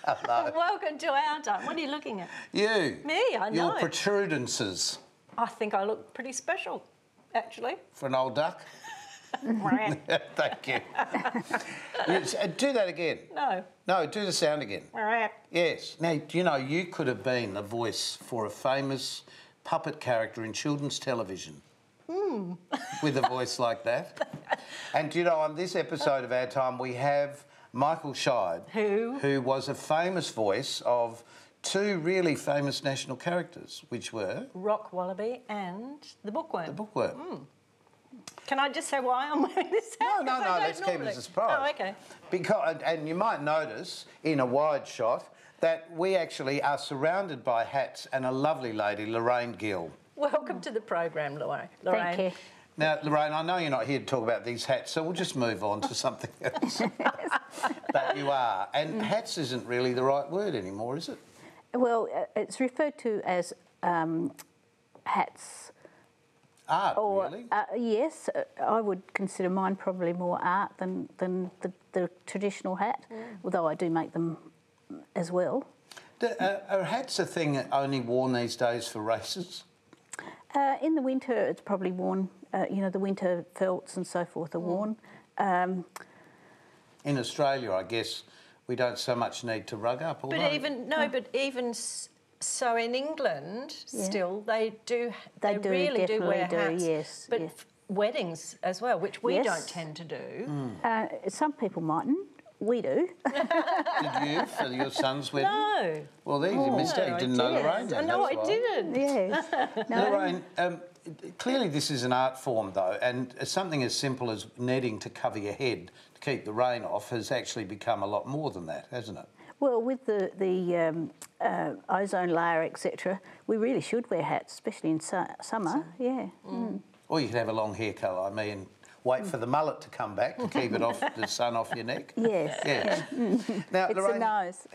Hello. Welcome to Our Time. What are you looking at? You. Me, I know. Your protrudences. I think I look pretty special, actually. For an old duck? Thank you. Do that again. No. No, do the sound again. Yes. Now, do you know, you could have been the voice for a famous puppet character in children's television. With a voice like that. And do you know, on this episode of Our Time, we have Michael Scheid, who was a famous voice of two really famous national characters, which were... Rock Wallaby and the Bookworm. The Bookworm. Can I just say why I'm wearing this hat? No, let's keep it as a surprise. Oh, okay. Because, and you might notice in a wide shot that we actually are surrounded by hats and a lovely lady, Lorraine Gill. Welcome to the program, Lorraine. Thank you. Now, Lorraine, I know you're not here to talk about these hats, so we'll just move on to something else. But you are. And hats isn't really the right word anymore, is it? Well, it's referred to as hats. Art, really? Yes, I would consider mine probably more art than the traditional hat, although I do make them as well. Are hats a thing only worn these days for races? In the winter, it's probably worn. The winter felts and so forth are worn. In Australia, I guess we don't so much need to rug up. But even so, in England, still they really do wear hats. Yes, but weddings as well, which we don't tend to do. Some people mightn't. We do. Did you for your son's wedding? No. Well, there you missed out. You didn't know Lorraine. No, I didn't. Yes. No. Lorraine, clearly this is an art form, though, and something as simple as netting to cover your head to keep the rain off has actually become a lot more than that, hasn't it? Well, with the ozone layer, etc., we really should wear hats, especially in summer. Yeah. Or you could have a long hair colour, and wait for the mullet to come back to keep it off the sun off your neck. Yes. Yes. Now, it's Lorraine, the nose.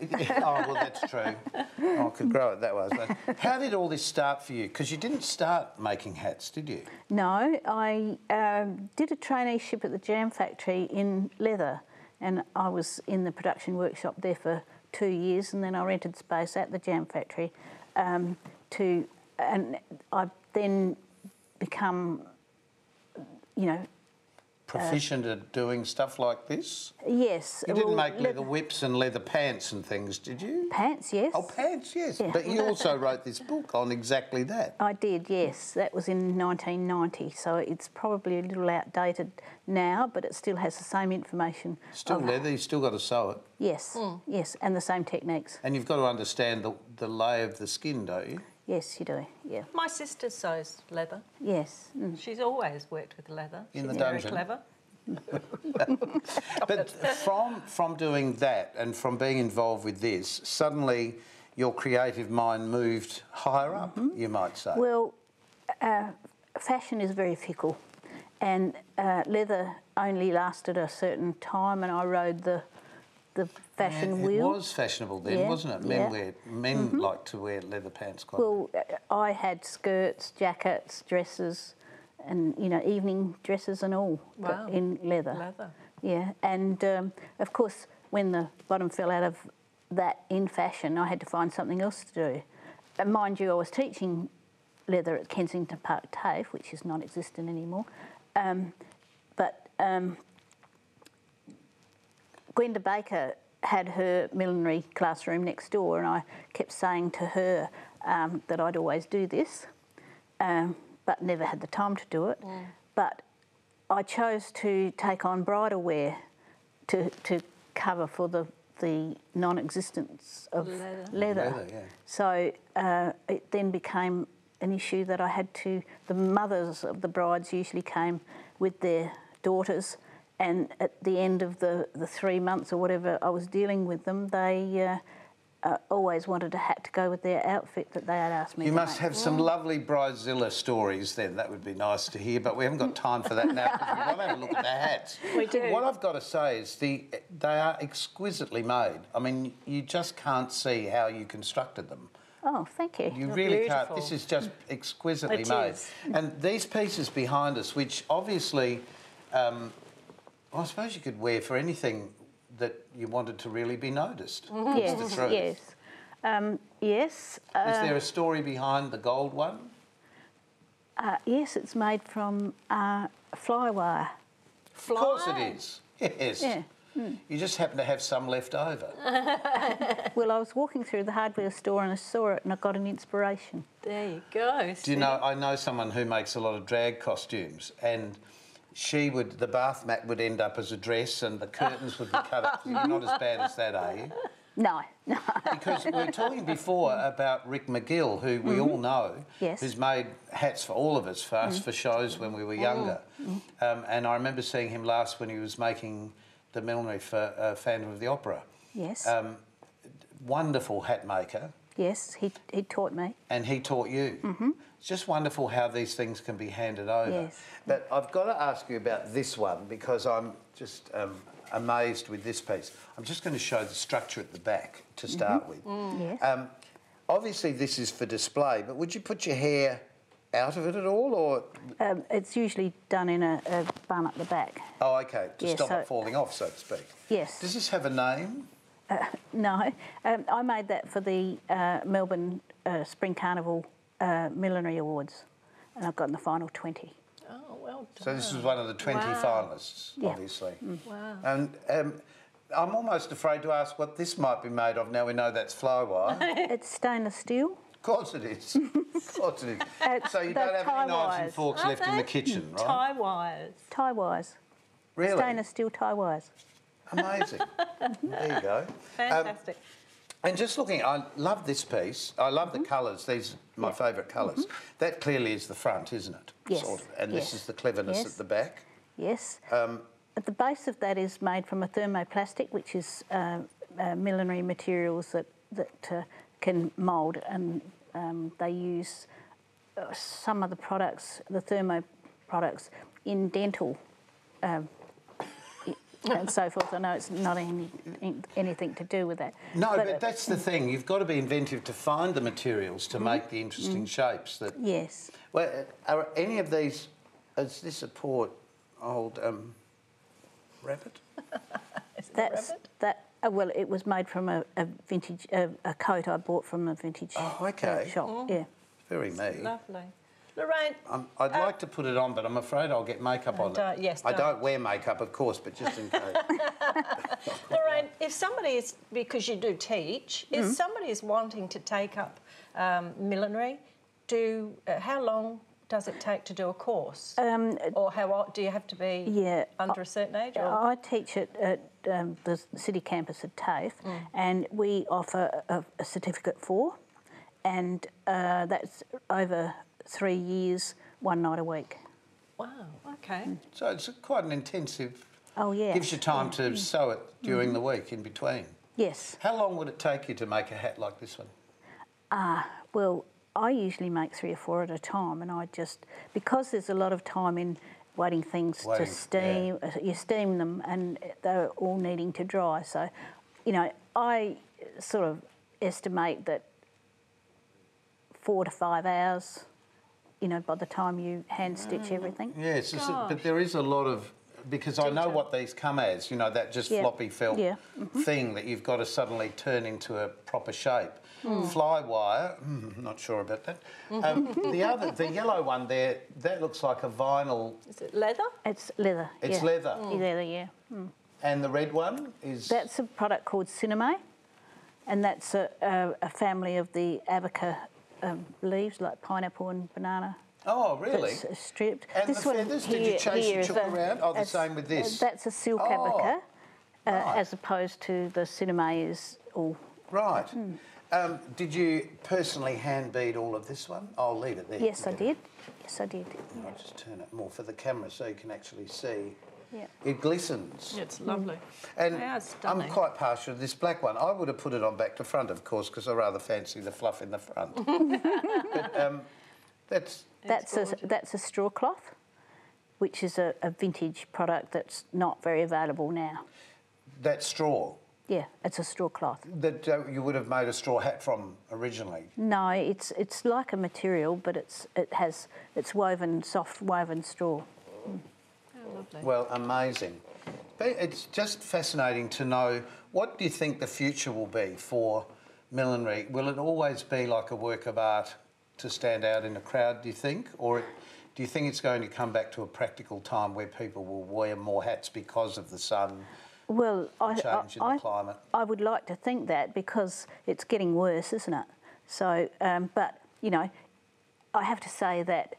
Oh, well, that's true. I could grow it that way. But how did all this start for you? Because you didn't start making hats, did you? No, I did a traineeship at the jam factory in leather, and I was in the production workshop there for 2 years, and then I rented space at the jam factory and I've then become, proficient at doing stuff like this? Yes. You didn't make leather whips and leather pants and things, did you? Pants, yes. Oh, pants, yes. Yeah. But you also wrote this book on exactly that. I did, yes. That was in 1990, so it's probably a little outdated now, but it still has the same information. Still leather, you've still got to sew it. Yes, yes, and the same techniques. And you've got to understand the lay of the skin, don't you? Yes, you do, yeah. My sister sews leather. Yes. She's always worked with leather. In the She's dungeon. very clever. But from doing that and from being involved with this, suddenly your creative mind moved higher up, you might say. Well, fashion is very fickle, and leather only lasted a certain time, and I rode the fashion wheel. It was fashionable then, wasn't it? Men like to wear leather pants quite. Well, I had skirts, jackets, dresses, and evening dresses and all in leather. Leather. Yeah, and of course, when the bottom fell out of that in fashion, I had to find something else to do. And mind you, I was teaching leather at Kensington Park TAFE, which is non-existent anymore. But Gwenda Baker had her millinery classroom next door, and I kept saying to her that I'd always do this, but never had the time to do it. But I chose to take on bridal wear to cover for the non-existence of leather. So it then became an issue that I had to... The mothers of the brides usually came with their daughters, and at the end of the 3 months or whatever I was dealing with them, they always wanted a hat to go with their outfit that they had asked me to make. You must have some lovely Bridezilla stories then. That would be nice to hear, but we haven't got time for that now because we want to have a look at the hats. We do. What I've got to say is they are exquisitely made. I mean, you just can't see how you constructed them. Oh, thank you. You really beautiful. can't. This is just exquisitely It made. is. And these pieces behind us, which obviously, I suppose you could wear for anything that you wanted to really be noticed. Yes, That's the truth. yes. Yes. Is there a story behind the gold one? Yes, it's made from fly wire. Of course it is. Yes. Yeah. You just happen to have some left over. Well, I was walking through the hardware store and I saw it and I got an inspiration. There you go. Do you know, I know someone who makes a lot of drag costumes, and the bath mat would end up as a dress and the curtains would be cut up. You're not as bad as that, are you? No. Because we were talking before about Rick McGill, who we all know, Yes. who's made hats for all of us, for us, for shows when we were younger. And I remember seeing him last when he was making the millinery for Phantom of the Opera. Yes. Wonderful hat maker. Yes, he taught me. And he taught you. It's just wonderful how these things can be handed over. Yes. But I've got to ask you about this one because I'm just amazed with this piece. I'm just going to show the structure at the back to start with. Yes. Obviously this is for display, but would you put your hair out of it at all, or...? It's usually done in a bun at the back. Oh, OK, to Yeah, stop so- it falling off, so to speak. Yes. Does this have a name? No. I made that for the Melbourne Spring Carnival Millinery Awards, and I've gotten the final 20. Oh, well done. So this was one of the 20 Wow. finalists, Yeah. obviously. Wow. And I'm almost afraid to ask what this might be made of. Now we know that's fly wire. It's stainless steel. Of course it is. Of course it is. So you they're don't have tie any knives and wires. forks Aren't left in the they? kitchen, right? Tie wires. Tie wires. Really? Stainless steel tie wires. Amazing. There you go. Fantastic. And just looking, I love this piece. I love the colours. These are my favourite colours. That clearly is the front, isn't it? Yes. Sort of. And this Yes. is the cleverness Yes. at the back. Yes. At the base of that is made from a thermoplastic, which is millinery materials that can mould, and they use some of the products, the thermo products, in dental and so forth. I know it's not anything to do with that. No, but that's the thing. You've got to be inventive to find the materials to make the interesting shapes. That. Yes. Well, are any of these? Is this a poor old rabbit? That's that. Well, it was made from a vintage a coat I bought from a vintage shop. Yeah. Very me. Lovely. Lorraine. I'd like to put it on, but I'm afraid I'll get makeup on it. Yes, I don't wear makeup, of course, but just in case. Lorraine, if somebody is, because you do teach, if somebody is wanting to take up millinery, how long does it take to do a course? Or how old do you have to be under a certain age? Or? I teach at the city campus at TAFE, and we offer a certificate for, and that's over 3 years, 1 night a week. Wow, okay. So it's quite an intensive... Oh, yeah. Gives you time to sew it during the week in between. Yes. How long would it take you to make a hat like this one? Well, I usually make 3 or 4 at a time, and I just... Because there's a lot of time in waiting things to steam, you steam them, and they're all needing to dry. So, you know, I sort of estimate that 4 to 5 hours, you know, by the time you hand stitch everything. Yes, but there is a lot of... Because I know what these come as, you know, that just floppy felt thing that you've got to suddenly turn into a proper shape. Fly wire, not sure about that. The yellow one there, that looks like a vinyl... Is it leather? It's leather. It's leather? Leather, yeah. And the red one is... That's a product called Cineme, and that's a family of the abaca leaves, like pineapple and banana. Oh, really? That's stripped. And the feathers, did you chase and chook around? Oh, the same with this? That's a silk abaca, as opposed to the Cineme is all... Right. Did you personally hand bead all of this one? I'll leave it there. Yes, I did. Yes, I did. I'll just turn it more for the camera so you can actually see. Yeah. It glistens. It's lovely. And Yeah, it's I'm stunning. quite partial to this black one. I would have put it on back to front, of course, because I rather fancy the fluff in the front. But That's a straw cloth, which is a vintage product that's not very available now. That straw Yeah, it's a straw cloth. that you would have made a straw hat from originally. No, it's like a material, but it's woven, soft woven straw. Oh, lovely. Well, amazing. It's just fascinating to know, what do you think the future will be for millinery? Will it always be like a work of art to stand out in a crowd, do you think? Or do you think it's going to come back to a practical time where people will wear more hats because of the sun? Well, change in the climate? I would like to think that, because it's getting worse, isn't it? So, but, you know, I have to say that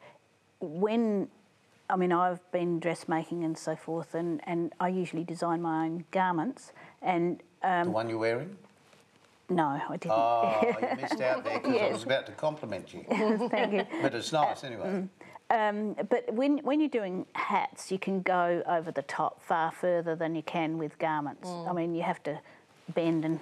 I've been dressmaking and so forth, and I usually design my own garments. And the one you're wearing? No, I didn't. Oh, you missed out there, because I Yes. was about to compliment you. Thank you. But it's nice anyway. But when you're doing hats, you can go over the top far further than you can with garments. I mean, you have to bend and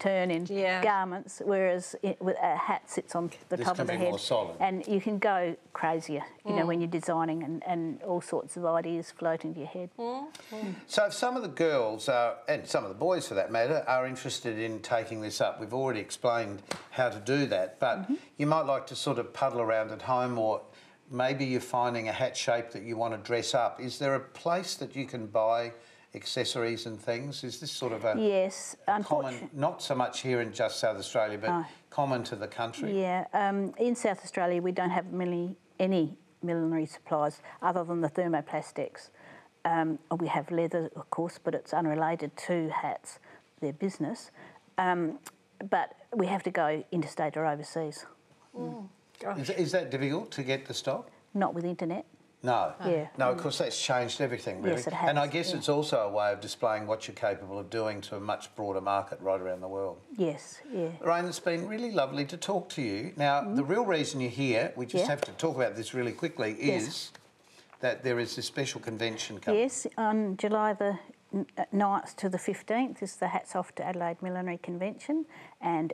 turn in garments, whereas with a hat sits on the top of the head. More solid. And you can go crazier, you know, when you're designing, and all sorts of ideas float into your head. So if some of the girls, and some of the boys for that matter, are interested in taking this up, we've already explained how to do that, but you might like to sort of puddle around at home, or maybe you're finding a hat shape that you want to dress up. Is there a place that you can buy accessories and things? Is this sort of a common, not so much here in just South Australia, but common to the country? Yeah, in South Australia we don't have any millinery supplies other than the thermoplastics. We have leather, of course, but it's unrelated to hats, their business. But we have to go interstate or overseas. Is that difficult to get the stock? Not with internet. No. Yeah. No, of course, that's changed everything, really. Yes, it has. And I guess it's also a way of displaying what you're capable of doing to a much broader market right around the world. Yes, yeah. Lorraine, it's been really lovely to talk to you. Now, the real reason you're here, we just have to talk about this really quickly, is that there is this special convention coming. Yes, on July the 9th to the 15th is the Hats Off to Adelaide Millinery Convention, and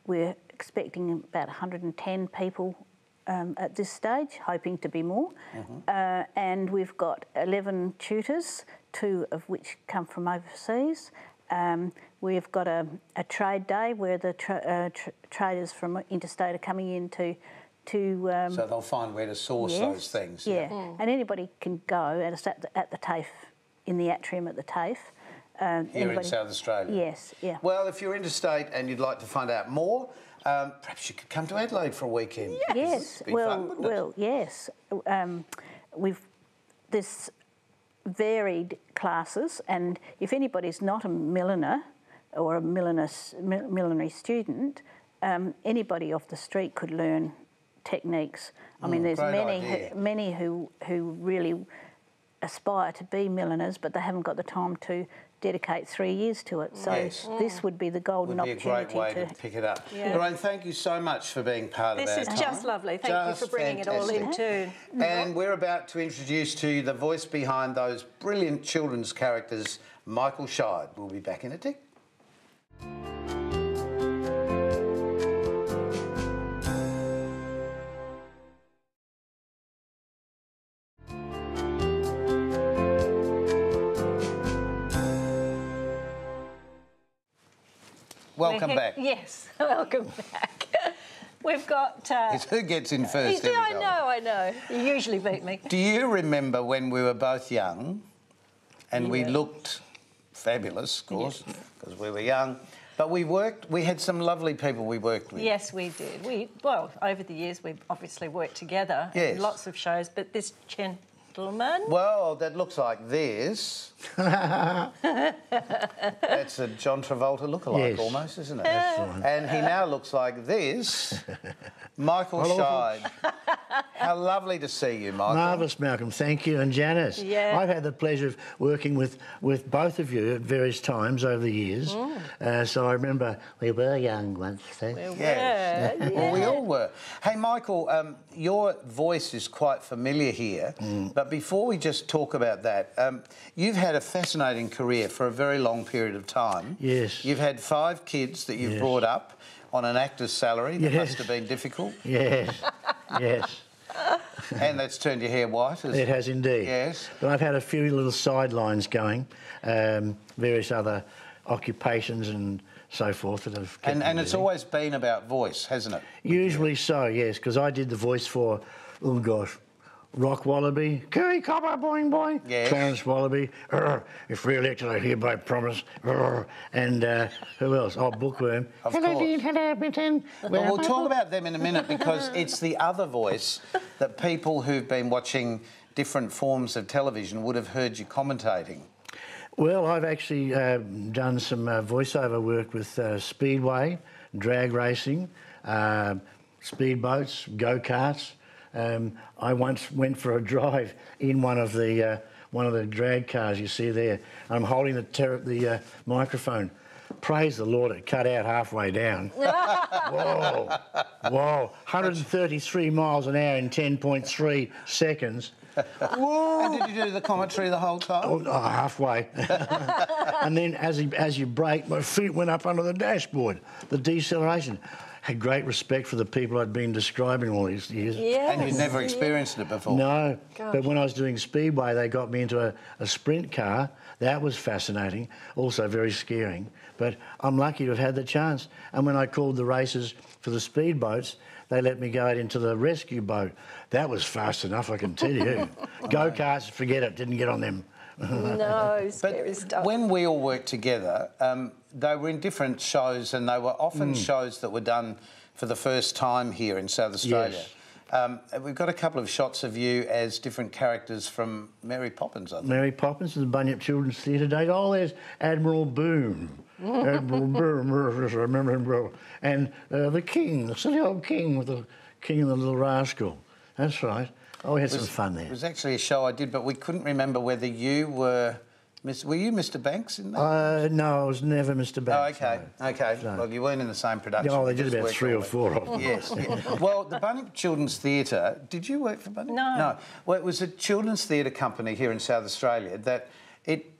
we're expecting about 110 people at this stage, hoping to be more. And we've got 11 tutors, 2 of which come from overseas. We've got a trade day where the traders from interstate are coming in to so they'll find where to source those things. Yeah, and anybody can go, and it's at the TAFE, in the atrium at the TAFE. Here in South Australia? Yes, yeah. Well, if you're interstate and you'd like to find out more, perhaps you could come to Adelaide for a weekend. Yes, It'd be fun, wouldn't it? Yes. There's varied classes, and if anybody's not a milliner or a millinery student, anybody off the street could learn techniques. I mean, there's many who really aspire to be milliners, but they haven't got the time to dedicate 3 years to it. So this would be the golden opportunity. Would be a great way to pick it up. Yeah. Lorraine, thank you so much for being part of our time. This is just lovely. Thank you for bringing it all in too. And we're about to introduce to you the voice behind those brilliant children's characters, Michael Scheid. We'll be back in a tick. Welcome back. Yes, welcome back. We've got... it's who gets in first. I know. You usually beat me. Do you remember when we were both young and we looked fabulous, of course, because we were young, but we had some lovely people we worked with. Yes, we did. Over the years, we've obviously worked together in lots of shows, but this gentleman... Well, that looks like this. That's a John Travolta lookalike almost, isn't it? That's right. And he now looks like this. Michael Scheid. How lovely to see you, Michael. Marvellous, Malcolm. Thank you. And Janice. Yeah. I've had the pleasure of working with both of you at various times over the years. So I remember we were young once. Yes. Well, we all were. Hey, Michael, your voice is quite familiar here. But before we just talk about that, you've had a fascinating career for a very long period of time. Yes. You've had 5 kids that you've brought up on an actor's salary. That must have been difficult. Yes, yes. And that's turned your hair white. It has indeed. Yes. But I've had a few little sidelines going, various other occupations and so forth that have kept me And it's busy. always been about voice, hasn't it? Usually so, yes, because I did the voice for, oh gosh, Rock Wallaby, Curry Copper, boing boing. Yes. Clarence Wallaby, if re-elected, I hereby promise. And who else? Oh, Bookworm. Of Hello, course. Dean, hello, Britain. Well, we'll talk about them in a minute because it's the other voice that people who've been watching different forms of television would have heard you commentating. Well, I've actually done some voiceover work with Speedway, drag racing, speedboats, go-karts. I once went for a drive in one of the drag cars you see there. I'm holding the microphone. Praise the Lord, it cut out halfway down. Whoa, whoa, 133 miles an hour in 10.3 seconds. Whoa. And did you do the commentary the whole time? Oh, halfway. And then as you brake, my feet went up under the dashboard, the deceleration. Had great respect for the people I'd been describing all these years. Yes. And you'd never experienced it before? No, Gosh. but when I was doing Speedway, they got me into a sprint car. That was fascinating, also very scaring. But I'm lucky to have had the chance. And when I called the races for the speedboats, they let me go out into the rescue boat. That was fast enough, I can tell you. Go-karts, forget it, didn't get on them. No, scary But stuff. when we all worked together, they were in different shows and they were often shows that were done for the first time here in South Australia. Yes. We've got a couple of shots of you as different characters from Mary Poppins, I think. Mary Poppins and the Bunyip Children's Theatre days. Oh, there's Admiral Boom. Admiral Boom, I remember him well. And the King, the silly old King with the King and the Little Rascal. That's right. Oh, we had some fun there. It was actually a show I did, but we couldn't remember whether you were... Were you Mr Banks in that? No, I was never Mr Banks. Oh, okay, no. okay. No. Well, you weren't in the same production. Oh, they You did just about worked 3 all or the- 4 of them. Yes. Yeah. Well, the Bunyip Children's Theatre, did you work for Bunyip? No. No. Well, it was a children's theatre company here in South Australia that,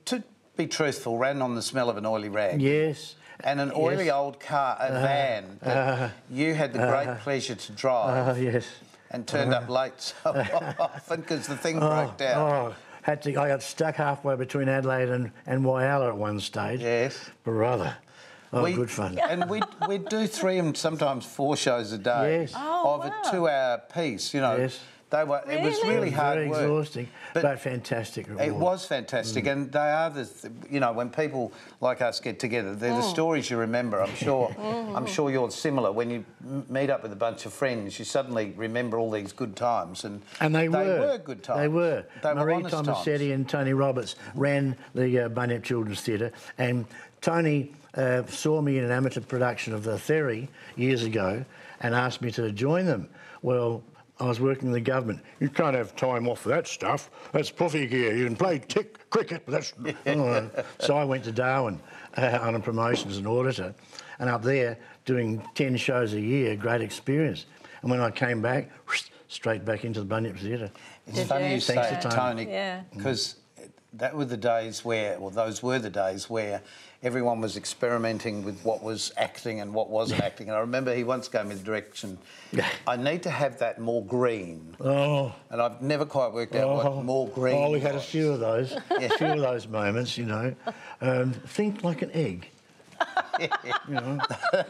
to be truthful, ran on the smell of an oily rag. Yes. And an oily old car, a van, that you had the great pleasure to drive Yes. and turned up late so often because the thing broke down. Oh, I got stuck halfway between Adelaide and Whyalla at one stage. Yes. Brother. Oh, good fun. And we'd do 3 and sometimes 4 shows a day Yes. Oh, of wow. a 2-hour piece, you know. Yes. It was really hard Very work. exhausting, But but fantastic reward. It was fantastic, and they are when people like us get together, they're the stories you remember. I'm sure. I'm sure you're similar. When you meet up with a bunch of friends, you suddenly remember all these good times, and they were good times. They were. They Marie honest times. Tomasetti and Tony Roberts ran the Bunyip Children's Theatre, and Tony saw me in an amateur production of The Ferry years ago and asked me to join them. Well, I was working in the government. You can't have time off for that stuff. That's puffy gear. You can play cricket, but that's... So I went to Darwin on a promotion as an auditor, and up there doing 10 shows a year, great experience. And when I came back, straight back into the Bunyip Theatre. It's funny you say Thanks it, to Tony, Yeah. because those were the days where everyone was experimenting with what was acting and what wasn't acting. And I remember he once gave me the direction, I need to have that more green. Oh. And I've never quite worked out what more green Oh, we had a was. few of those, a few of those moments, you know. Think like an egg. You know?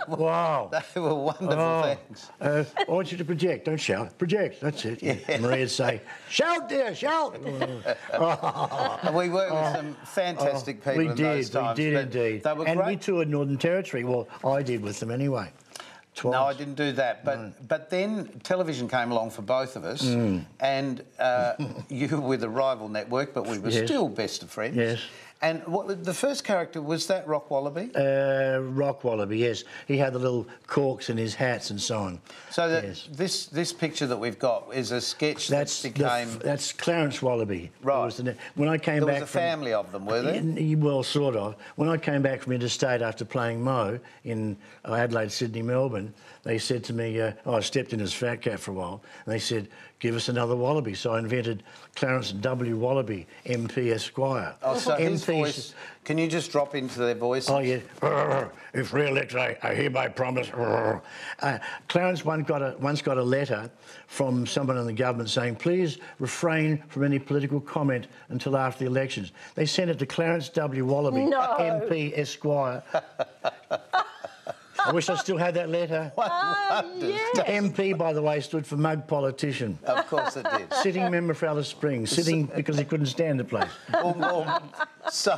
Wow. They were wonderful things. I want you to project, don't shout. Project, that's it. Yeah. Maria'd say, shout dear, shout. And we worked with some fantastic people we in did, those times. we did but indeed. They were and great. we toured Northern Territory. Well, I did with them anyway. Twice. No, I didn't do that. But then television came along for both of us, and you were with a rival network, but we were still best of friends. Yes. And the first character, was that Rock Wallaby? Rock Wallaby, yes. He had the little corks in his hats and so on. So this picture that we've got is a sketch that became... That's Clarence Wallaby. Right. When I came There back was a family of them, were there? Well, sort of. When I came back from interstate after playing Mo in Adelaide, Sydney, Melbourne, they said to me, I stepped in as Fat Cat for a while, and they said, give us another Wallaby. So I invented Clarence W. Wallaby, MP Esquire. Oh, so his MP voice... Can you just drop into their voice? Oh, yeah. If re-elected, I hereby promise. Clarence once got a letter from someone in the government saying, please refrain from any political comment until after the elections. They sent it to Clarence W. Wallaby, MP Esquire. wish I still had that letter. yes. MP, by the way, stood for mug politician. Of course it did. Sitting member for Alice Springs. Sitting because he couldn't stand the place. Boom, boom. So...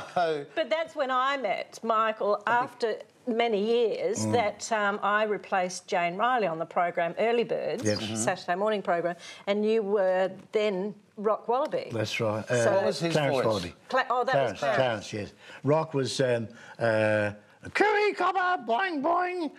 But that's when I met Michael after many years that I replaced Jane Riley on the program Early Birds, Saturday morning program, and you were then Rock Wallaby. That's right. So what was his Clarence voice? Wallaby. Was Clarence. Clarence, yes. Rock was curry copper, boing, boing.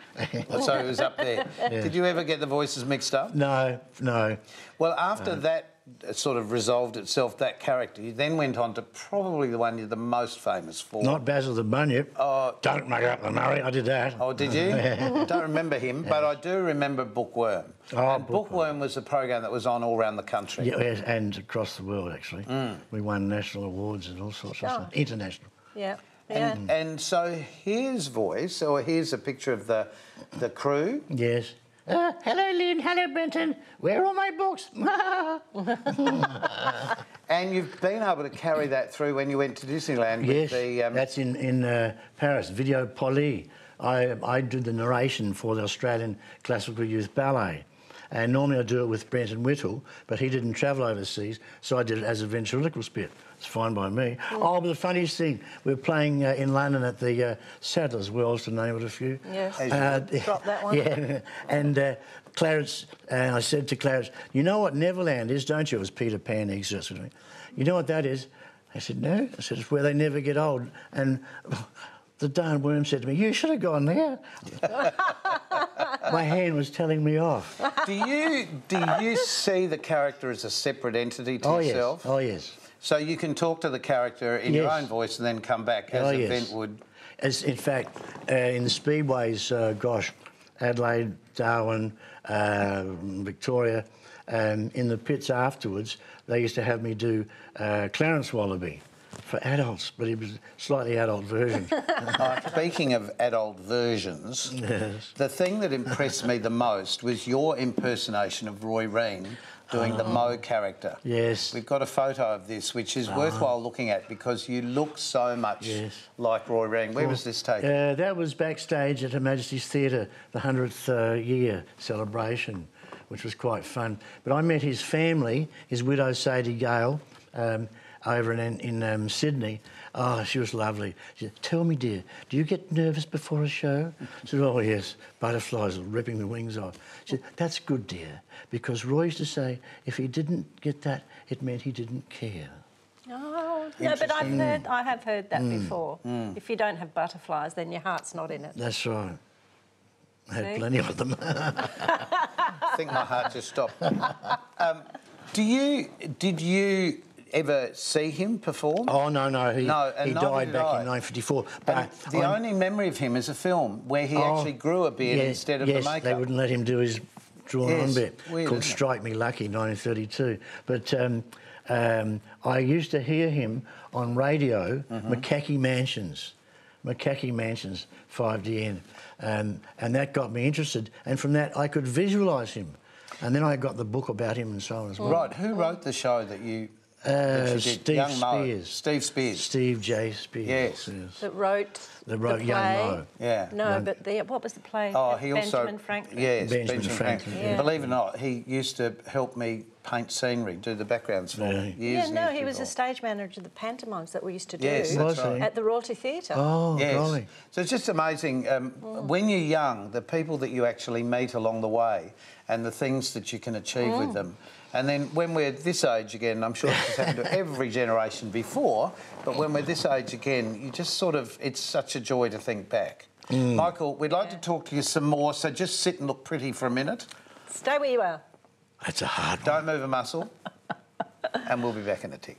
So he was up there. Yeah. Did you ever get the voices mixed up? No, no. Well, after that sort of resolved itself, that character, you then went on to probably the one you're the most famous for. Not Basil the Bunyip. Oh, Don't make up the Murray. I did that. Oh, did you? I don't remember him, but I do remember Bookworm. Oh, and Bookworm was a program that was on all around the country. Yeah, yes, and across the world, actually. We won national awards and all sorts of stuff. International. Yeah. And so his voice, or here's a picture of the crew. Yes. Hello, Lynn. Hello, Benton. Where are all my books? And you've been able to carry that through when you went to Disneyland with the... that's in Paris, Video Poli. I did the narration for the Australian Classical Youth Ballet. And normally I do it with Brenton Whittle, but he didn't travel overseas, so I did it as a ventriloquial spit. It's fine by me. Oh, but the funniest thing, we were playing in London at the Sadler's Wells, to name it a few. Yes, drop that one. Yeah, and Clarence, and I said to Clarence, you know what Neverland is, don't you? It was Peter Pan exercise. You know what that is? I said, no. I said, it's where they never get old. And the darn worm said to me, you should have gone there. My hand was telling me off. Do you see the character as a separate entity to yourself? Yes. Oh, yes. So you can talk to the character in your own voice and then come back as an event would... In fact, in the speedways, gosh, Adelaide, Darwin, Victoria, in the pits afterwards, they used to have me do Clarence Wallaby for adults, but it was a slightly adult version. Speaking of adult versions, the thing that impressed me the most was your impersonation of Roy Reen doing the Mo character. Yes. We've got a photo of this, which is worthwhile looking at because you look so much like Roy Reen. Where was this taken? That was backstage at Her Majesty's Theatre, the 100th year celebration, which was quite fun. But I met his family, his widow Sadie Gale, over in Sydney. Oh, she was lovely. She said, tell me, dear, do you get nervous before a show? I said, oh, yes, butterflies are ripping the wings off. She said, that's good, dear, because Roy used to say if he didn't get that, it meant he didn't care. Oh, no, but I have heard that before. If you don't have butterflies, then your heart's not in it. That's right. I had plenty of them. I think my heart just stopped. Did you ever see him perform? Oh, no. He died back in 1954. But the only memory of him is a film where he actually grew a beard instead of the makeup. They wouldn't let him do his drawn-on bit called Strike Me Lucky, 1932. But I used to hear him on radio, Mackackie Mansions, 5DN, and that got me interested. And from that, I could visualise him. And then I got the book about him and so on as well. Right. Who wrote the show that you... Steve Spears. Steve Spears. Steve J. Spears. Yes. That wrote the play. Young Mo. Yeah. No, but what was the play? Oh, he Benjamin Franklin. Yes, Benjamin Franklin. Yeah. Believe it or not, he used to help me paint scenery, do the backgrounds for me. He was a stage manager of the pantomimes that we used to do at the Royalty Theatre. Oh, golly. So it's just amazing. When you're young, the people that you actually meet along the way and the things that you can achieve with them. And then when we're this age again, I'm sure this has happened to every generation before, but when we're this age again, you just sort of, it's such a joy to think back. Michael, we'd like to talk to you some more, so just sit and look pretty for a minute. Stay where you are. That's a hard one. Don't move a muscle. And we'll be back in a tick.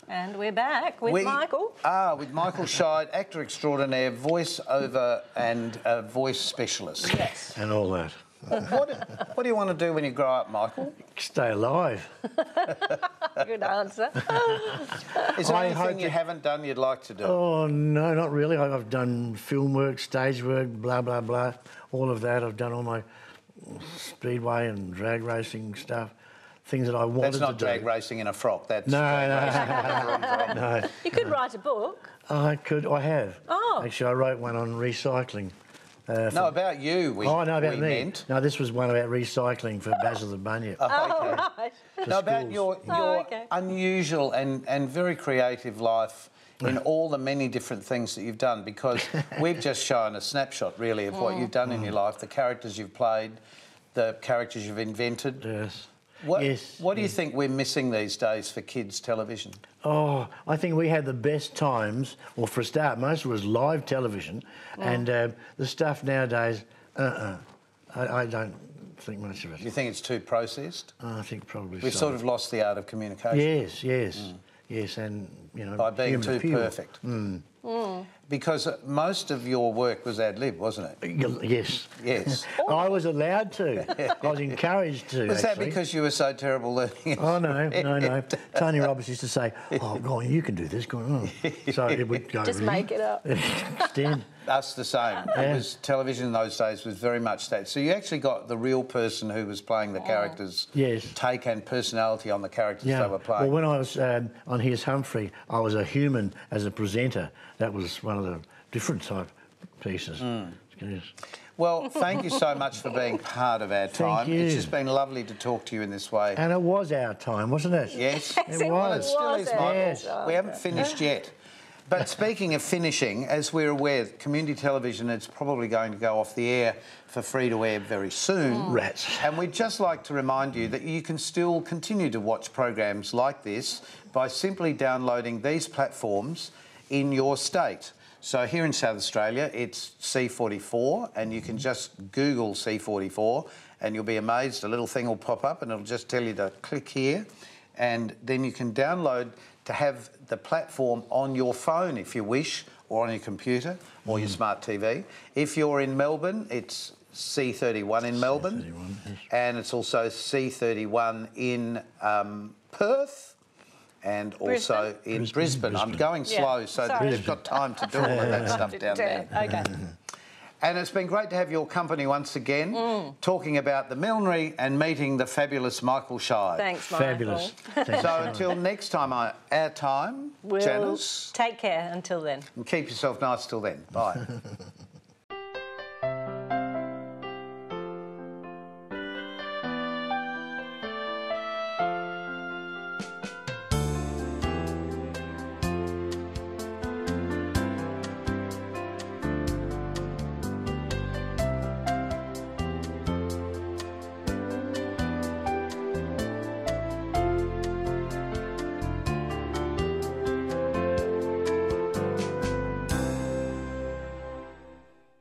And we're back with Michael. With Michael Scheid, actor extraordinaire, voice-over and voice specialist. Yes. And all that. What do you want to do when you grow up, Michael? Stay alive. Good answer. Is there I anything hope you haven't done you'd like to do? Oh, no, not really. I've done film work, stage work, blah, blah, blah, all of that. I've done all my speedway and drag racing stuff, things that I wanted to do. That's not drag racing in a frock. That's No, no. no. You could write a book. I have. Oh. Actually, I wrote one on recycling. No, about you. No, about me. Meant. No, this was one about recycling for Basil the Bunyip. Okay. Right. No, about schools. your Okay. unusual and very creative life in all the many different things that you've done, because we've just shown a snapshot, really, of what you've done in your life, the characters you've played, the characters you've invented. Yes. What do you think we're missing these days for kids' television? Oh, I think we had the best times. Well, for a start, most of it was live television, and the stuff nowadays, I don't think much of it. Do you think it's too processed? I think probably We've so. sort of lost the art of communication. Yes, and By being too appeal. perfect. Because most of your work was ad-lib, wasn't it? Yes. Yes. I was allowed to. I was encouraged to. Was that actually. because you were so terrible learning it? Oh, no. Tony Roberts used to say, oh, go on, you can do this. Go on. So it would go... Just make it up. Extend. Us the same. Yeah. It was, television in those days was very much that. So you actually got the real person who was playing the characters' take and personality on the characters they were playing. Well, when I was on Here's Humphrey, I was a human as a presenter. That was one of the different type pieces. Yes. Well, thank you so much for being part of our time. you. It's just been lovely to talk to you in this way. And it was our time, wasn't it? Yes, It was. It still is, Michael. Yes. We haven't finished yet. But speaking of finishing, as we're aware, community television is probably going to go off the air for free-to-air very soon. Rats. And we'd just like to remind you that you can still continue to watch programs like this by simply downloading these platforms in your state. So here in South Australia, it's C44, and you can just Google C44 and you'll be amazed. A little thing will pop up and it'll just tell you to click here, and then you can download to have the platform on your phone if you wish, or on your computer or your smart TV. If you're in Melbourne, it's C31 in Melbourne, C31, yes. and it's also C31 in Perth, and also in Brisbane. I'm going slow, so they've got time to do all of that stuff down there. Okay. And it's been great to have your company once again, talking about the millinery and meeting the fabulous Michael Shive. Thanks, Michael. Fabulous. Thanks. So until next time, our time, We'll Janice, take care until then. and keep yourself nice till then. Bye.